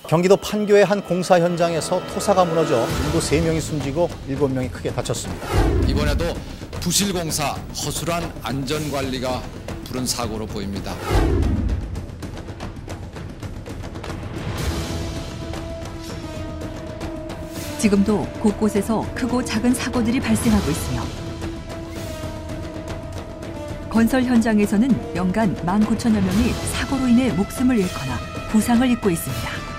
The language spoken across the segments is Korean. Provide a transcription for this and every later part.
경기도 판교의 한 공사 현장에서 토사가 무너져 인도 3명이 숨지고 7명이 크게 다쳤습니다. 이번에도 부실공사, 허술한 안전관리가 부른 사고로 보입니다. 지금도 곳곳에서 크고 작은 사고들이 발생하고 있으며 건설 현장에서는 연간 19,000여 명이 사고로 인해 목숨을 잃거나 부상을 입고 있습니다.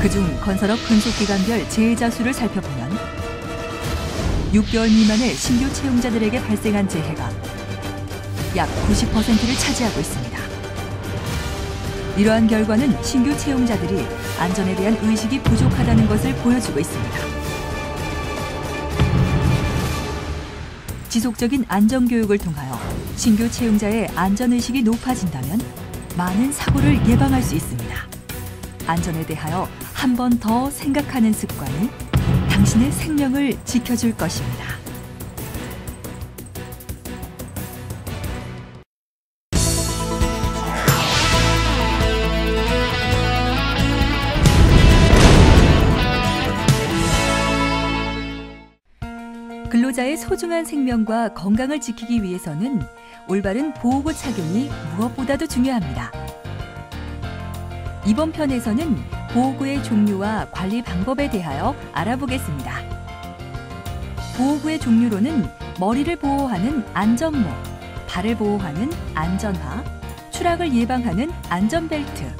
그중 건설업 근속기간별 재해자 수를 살펴보면 6개월 미만의 신규 채용자들에게 발생한 재해가 약 90%를 차지하고 있습니다. 이러한 결과는 신규 채용자들이 안전에 대한 의식이 부족하다는 것을 보여주고 있습니다. 지속적인 안전교육을 통하여 신규 채용자의 안전의식이 높아진다면 많은 사고를 예방할 수 있습니다. 안전에 대하여 한 번 더 생각하는 습관이 당신의 생명을 지켜줄 것입니다. 근로자의 소중한 생명과 건강을 지키기 위해서는 올바른 보호구 착용이 무엇보다도 중요합니다. 이번 편에서는 보호구의 종류와 관리 방법에 대하여 알아보겠습니다. 보호구의 종류로는 머리를 보호하는 안전모, 발을 보호하는 안전화, 추락을 예방하는 안전벨트,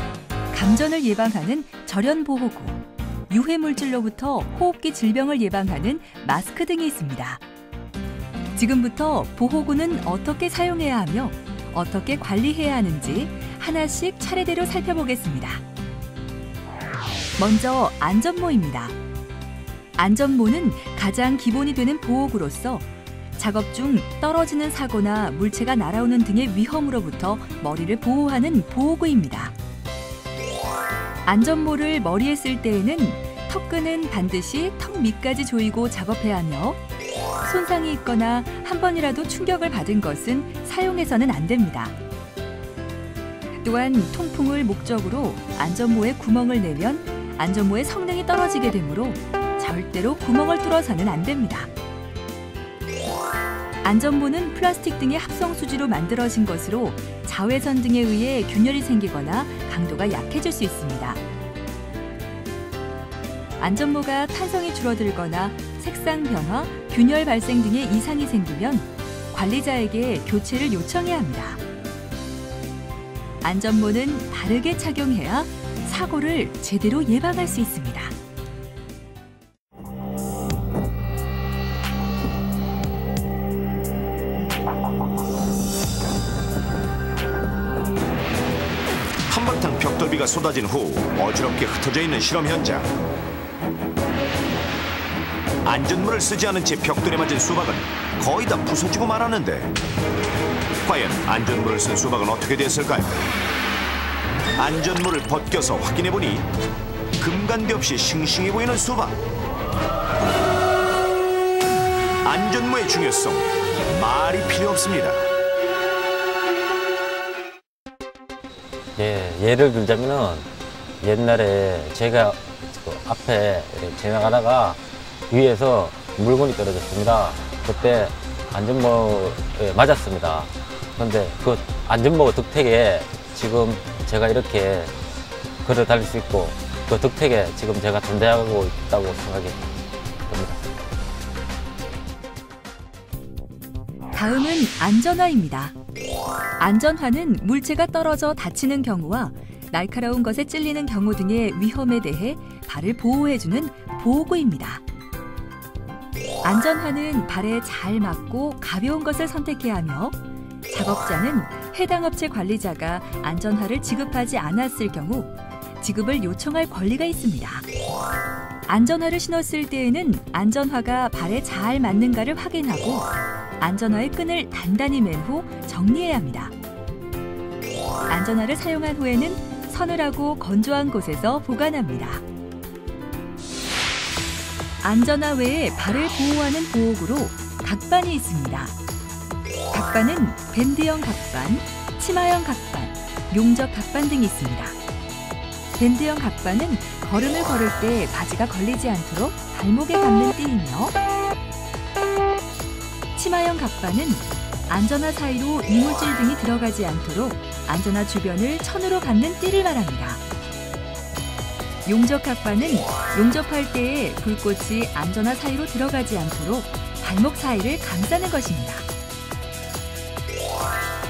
감전을 예방하는 절연보호구, 유해물질로부터 호흡기 질병을 예방하는 마스크 등이 있습니다. 지금부터 보호구는 어떻게 사용해야 하며 어떻게 관리해야 하는지 하나씩 차례대로 살펴보겠습니다. 먼저 안전모입니다. 안전모는 가장 기본이 되는 보호구로서 작업 중 떨어지는 사고나 물체가 날아오는 등의 위험으로부터 머리를 보호하는 보호구입니다. 안전모를 머리에 쓸 때에는 턱끈은 반드시 턱 밑까지 조이고 작업해야 하며 손상이 있거나 한 번이라도 충격을 받은 것은 사용해서는 안 됩니다. 또한 통풍을 목적으로 안전모에 구멍을 내면 안전모의 성능이 떨어지게 되므로 절대로 구멍을 뚫어서는 안 됩니다. 안전모는 플라스틱 등의 합성 수지로 만들어진 것으로 자외선 등에 의해 균열이 생기거나 강도가 약해질 수 있습니다. 안전모가 탄성이 줄어들거나 색상 변화, 균열 발생 등의 이상이 생기면 관리자에게 교체를 요청해야 합니다. 안전모는 바르게 착용해야 사고를 제대로 예방할 수 있습니다. 한바탕 벽돌비가 쏟아진 후 어지럽게 흩어져 있는 실험 현장. 안전모를 쓰지 않은 채 벽돌에 맞은 수박은 거의 다 부서지고 말았는데 과연 안전모를 쓴 수박은 어떻게 됐을까요? 안전모를 벗겨서 확인해보니 금간디 없이 싱싱해 보이는 수박. 안전모의 중요성 말이 필요 없습니다. 예를 들자면은 옛날에 제가 그 앞에 지나가다가 위에서 물건이 떨어졌습니다. 그때 안전모에 맞았습니다. 그런데 그 안전모 덕택에 지금 제가 이렇게 걸어 다닐 수 있고 그 덕택에 지금 제가 존재하고 있다고 생각이 듭니다. 다음은 안전화입니다. 안전화는 물체가 떨어져 다치는 경우와 날카로운 것에 찔리는 경우 등의 위험에 대해 발을 보호해주는 보호구입니다. 안전화는 발에 잘 맞고 가벼운 것을 선택해야 하며 작업자는 해당 업체 관리자가 안전화를 지급하지 않았을 경우 지급을 요청할 권리가 있습니다. 안전화를 신었을 때에는 안전화가 발에 잘 맞는가를 확인하고 안전화의 끈을 단단히 맨 후 정리해야 합니다. 안전화를 사용한 후에는 서늘하고 건조한 곳에서 보관합니다. 안전화 외에 발을 보호하는 보호구로 각반이 있습니다. 각반은 밴드형 각반, 치마형 각반, 용접 각반 등이 있습니다. 밴드형 각반은 걸음을 걸을 때 바지가 걸리지 않도록 발목에 감는 띠이며, 치마형 각반은 안전화 사이로 이물질 등이 들어가지 않도록 안전화 주변을 천으로 감는 띠를 말합니다. 용접 각반은 용접할 때에 불꽃이 안전화 사이로 들어가지 않도록 발목 사이를 감싸는 것입니다.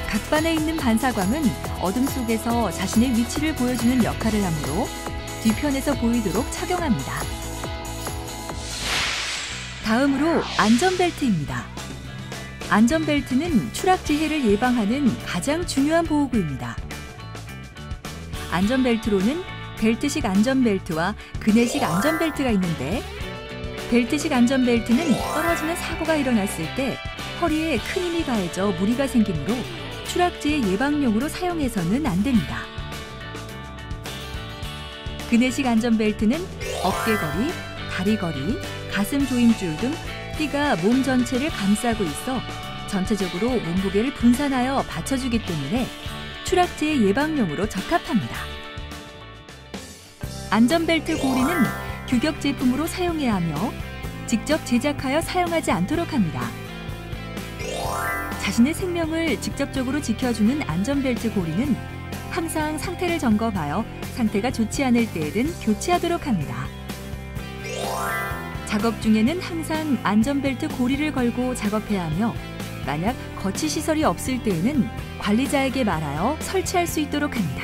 각반에 있는 반사광은 어둠 속에서 자신의 위치를 보여주는 역할을 하므로 뒤편에서 보이도록 착용합니다. 다음으로 안전벨트입니다. 안전벨트는 추락지혜를 예방하는 가장 중요한 보호구입니다. 안전벨트로는 벨트식 안전벨트와 그네식 안전벨트가 있는데, 벨트식 안전벨트는 떨어지는 사고가 일어났을 때 허리에 큰 힘이 가해져 무리가 생기므로 추락지혜 예방용으로 사용해서는 안 됩니다. 그네식 안전벨트는 어깨거리, 다리거리, 가슴 조임줄 등 띠가 몸 전체를 감싸고 있어 전체적으로 몸무게를 분산하여 받쳐주기 때문에 추락지혜 예방용으로 적합합니다. 안전벨트 고리는 규격 제품으로 사용해야 하며 직접 제작하여 사용하지 않도록 합니다. 자신의 생명을 직접적으로 지켜주는 안전벨트 고리는 항상 상태를 점검하여 상태가 좋지 않을 때에는 교체하도록 합니다. 작업 중에는 항상 안전벨트 고리를 걸고 작업해야 하며, 만약 거치 시설이 없을 때에는 관리자에게 말하여 설치할 수 있도록 합니다.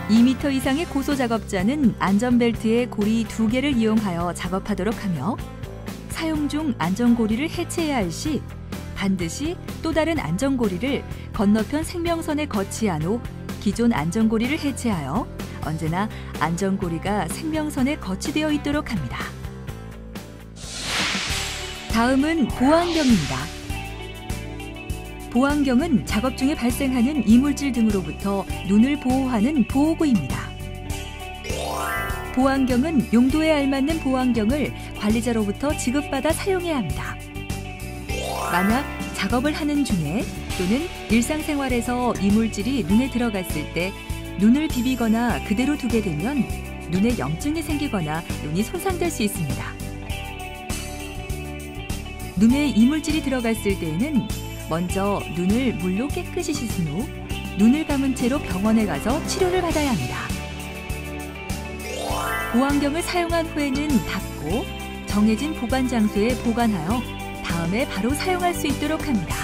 2m 이상의 고소 작업자는 안전벨트에 고리 2개를 이용하여 작업하도록 하며, 사용 중 안전고리를 해체해야 할 시 반드시 또 다른 안전고리를 건너편 생명선에 거치한 후 기존 안전고리를 해체하여 언제나 안전고리가 생명선에 거치되어 있도록 합니다. 다음은 보안경입니다. 보안경은 작업 중에 발생하는 이물질 등으로부터 눈을 보호하는 보호구입니다. 보안경은 용도에 알맞는 보안경을 관리자로부터 지급받아 사용해야 합니다. 만약 작업을 하는 중에 또는 일상생활에서 이물질이 눈에 들어갔을 때 눈을 비비거나 그대로 두게 되면 눈에 염증이 생기거나 눈이 손상될 수 있습니다. 눈에 이물질이 들어갔을 때에는 먼저 눈을 물로 깨끗이 씻은 후 눈을 감은 채로 병원에 가서 치료를 받아야 합니다. 보안경을 사용한 후에는 닫고 정해진 보관 장소에 보관하여 다음에 바로 사용할 수 있도록 합니다.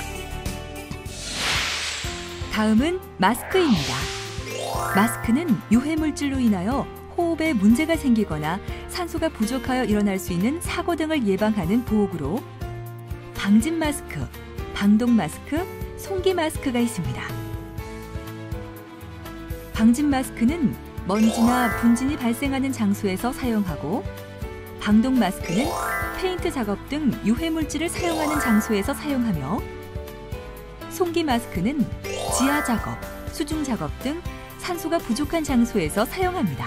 다음은 마스크입니다. 마스크는 유해물질로 인하여 호흡에 문제가 생기거나 산소가 부족하여 일어날 수 있는 사고 등을 예방하는 보호구로 방진 마스크, 방독 마스크, 송기 마스크가 있습니다. 방진 마스크는 먼지나 분진이 발생하는 장소에서 사용하고, 방독 마스크는 페인트 작업 등 유해물질을 사용하는 장소에서 사용하며, 송기 마스크는 지하 작업, 수중 작업 등 산소가 부족한 장소에서 사용합니다.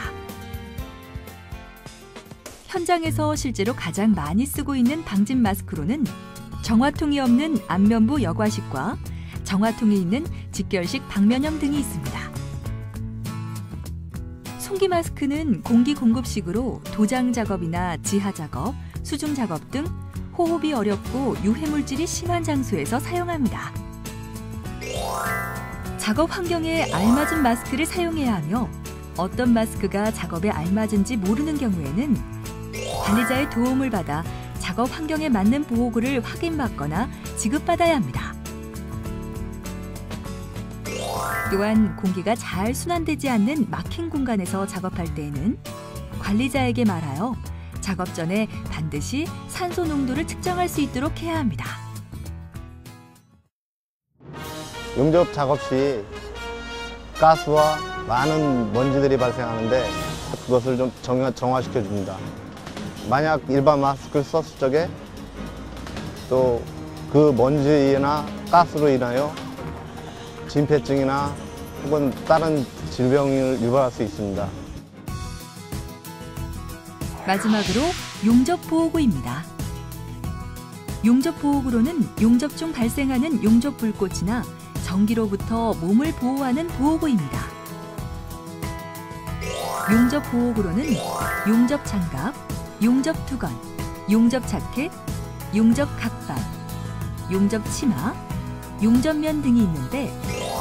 현장에서 실제로 가장 많이 쓰고 있는 방진 마스크로는 정화통이 없는 안면부 여과식과 정화통이 있는 직결식 방면염 등이 있습니다. 송기 마스크는 공기 공급식으로 도장 작업이나 지하 작업, 수중 작업 등 호흡이 어렵고 유해물질이 심한 장소에서 사용합니다. 작업 환경에 알맞은 마스크를 사용해야 하며, 어떤 마스크가 작업에 알맞은지 모르는 경우에는 관리자의 도움을 받아 작업 환경에 맞는 보호구를 확인받거나 지급받아야 합니다. 또한 공기가 잘 순환되지 않는 막힌 공간에서 작업할 때에는 관리자에게 말하여 작업 전에 반드시 산소 농도를 측정할 수 있도록 해야 합니다. 용접 작업 시 가스와 많은 먼지들이 발생하는데 그것을 좀 정화시켜 줍니다. 만약 일반 마스크를 썼을 적에 또 그 먼지나 가스로 인하여 진폐증이나 혹은 다른 질병을 유발할 수 있습니다. 마지막으로 용접 보호구입니다. 용접 보호구로는 용접 중 발생하는 용접 불꽃이나 전기로부터 몸을 보호하는 보호구입니다. 용접 보호구로는 용접 장갑, 용접 두건, 용접 자켓, 용접 각반, 용접 치마, 용접면 등이 있는데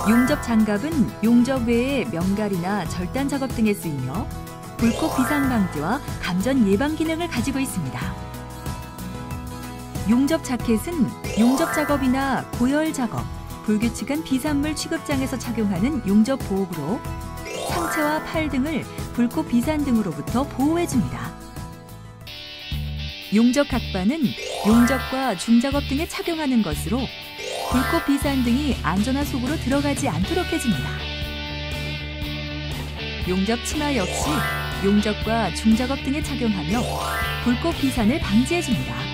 용접 장갑은 용접 외에 명갈이나 절단 작업 등에 쓰이며 불꽃 비상 방지와 감전 예방 기능을 가지고 있습니다. 용접 자켓은 용접 작업이나 고열 작업, 불규칙한 비산물 취급장에서 착용하는 용접 보호구로 상체와 팔 등을 불꽃 비산 등으로부터 보호해줍니다. 용접 각반은 용접과 중작업 등에 착용하는 것으로 불꽃 비산 등이 안전화 속으로 들어가지 않도록 해줍니다. 용접 치마 역시 용접과 중작업 등에 착용하며 불꽃 비산을 방지해줍니다.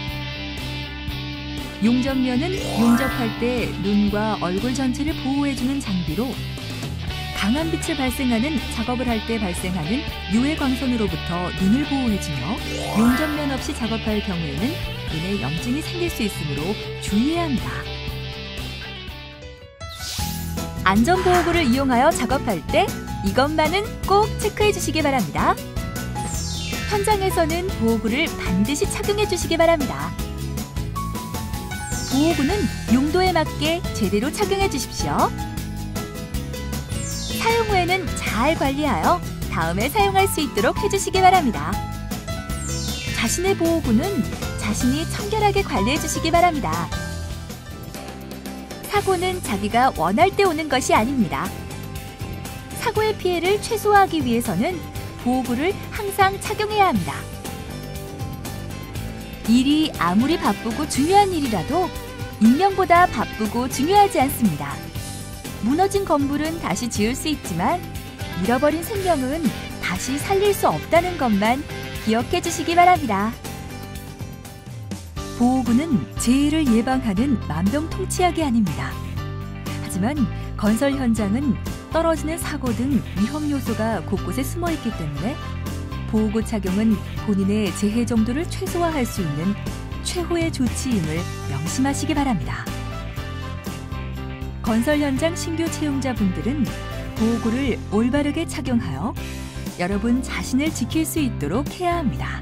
용접면은 용접할 때 눈과 얼굴 전체를 보호해주는 장비로 강한 빛을 발생하는 작업을 할 때 발생하는 유해 광선으로부터 눈을 보호해주며 용접면 없이 작업할 경우에는 눈에 염증이 생길 수 있으므로 주의해야 합니다. 안전보호구를 이용하여 작업할 때 이것만은 꼭 체크해 주시기 바랍니다. 현장에서는 보호구를 반드시 착용해 주시기 바랍니다. 보호구는 용도에 맞게 제대로 착용해 주십시오. 사용 후에는 잘 관리하여 다음에 사용할 수 있도록 해주시기 바랍니다. 자신의 보호구는 자신이 청결하게 관리해 주시기 바랍니다. 사고는 자기가 원할 때 오는 것이 아닙니다. 사고의 피해를 최소화하기 위해서는 보호구를 항상 착용해야 합니다. 일이 아무리 바쁘고 중요한 일이라도 인명보다 바쁘고 중요하지 않습니다. 무너진 건물은 다시 지을 수 있지만 잃어버린 생명은 다시 살릴 수 없다는 것만 기억해 주시기 바랍니다. 보호구는 재해를 예방하는 만병통치약이 아닙니다. 하지만 건설 현장은 떨어지는 사고 등 위험 요소가 곳곳에 숨어 있기 때문에 보호구 착용은 본인의 재해 정도를 최소화할 수 있는 최후의 조치임을 명심하시기 바랍니다. 건설 현장 신규 채용자분들은 보호구를 올바르게 착용하여 여러분 자신을 지킬 수 있도록 해야 합니다.